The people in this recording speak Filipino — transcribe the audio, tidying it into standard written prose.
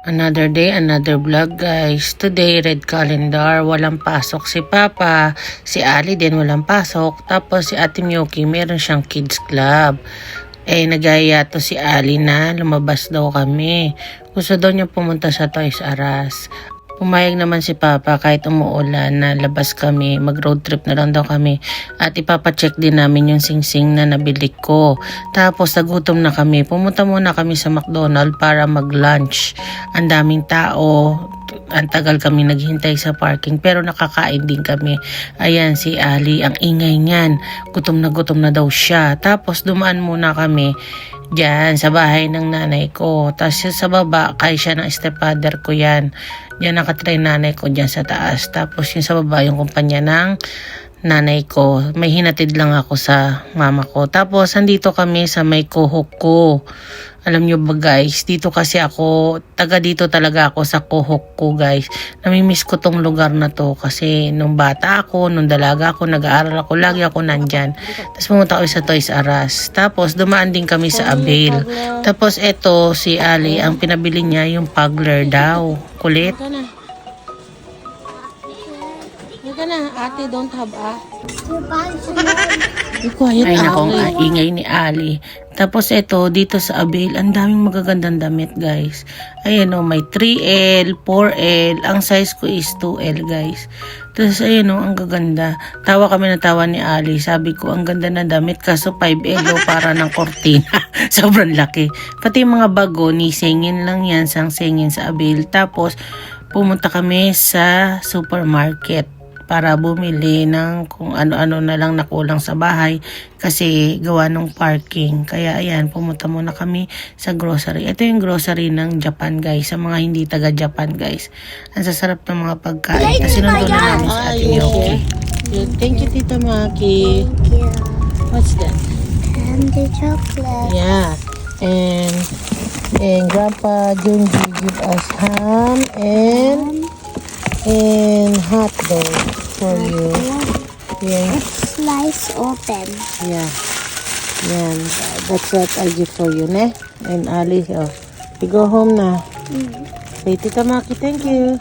Another day, another vlog guys. Today, red calendar. Walang pasok si Papa. Si Ali din walang pasok. Tapos si Ate Miyuki, meron siyang kids club. Nagaya to si Ali na lumabas daw kami. Gusto daw niya pumunta sa Toys R Us. Pumayag naman si Papa kahit umuulan na labas kami, mag-road trip na lang daw kami at ipapacheck din namin yung singsing na nabili ko. Tapos nagutom na kami, pumunta muna kami sa McDonald's para mag-lunch. Ang daming tao, ang tagal kami naghintay sa parking pero nakakain din kami. Ayan si Ali, ang ingay niyan, gutom na daw siya. Tapos dumaan muna kami diyan sa bahay ng nanay ko. Tapos sa baba, kaya siya ng stepfather ko yan. Diyan nakatry nanay ko diyan sa taas. Tapos yung sa baba, yung kumpanya ng nanay ko. May hinatid lang ako sa mama ko. Tapos andito kami sa may kuhok ko. Alam nyo ba guys, dito kasi ako, taga dito talaga ako sa kuhok ko guys. Namimiss ko tong lugar na to kasi nung bata ako, nung dalaga ako, nag-aaral ako, lagi ako nandyan. Tapos pumunta ako sa Toys R Us. Tapos dumaan din kami sa Avail. Tapos eto si Ali, ang pinabili niya yung Pugler daw. Kulit. Na, ate, don't have Ay nako, ingay ni Ali. Tapos ito, dito sa Avail, ang daming magagandang damit guys. Ayan o, may 3L, 4L, ang size ko is 2L guys. Tapos ayan o, ang gaganda. Tawa kami na tawa ni Ali. Sabi ko, ang ganda na damit, kaso 5L o, para ng kortina. Sobrang laki. Pati yung mga bago, ni singin lang yan, sang singin sa Avail. Tapos, pumunta kami sa supermarket para bumili ng kung ano-ano na lang nakulang sa bahay kasi gawa ng parking. Kaya ayan, pumunta muna kami sa grocery. Ito yung grocery ng Japan guys, sa mga hindi taga Japan guys. Ang sasarap ng mga pagkain. Kasi nandun na namin sa Ate Miyuki. Thank you, Tita Maki. Thank you. What's that? Candy chocolate. Yeah. And Grandpa Junji give us ham and hot dog for you. Yeah. Slice open. Yeah. Yan. That's what I give for you, ne? And Ali, oh. You go home na. Say, Tita Maki, thank you.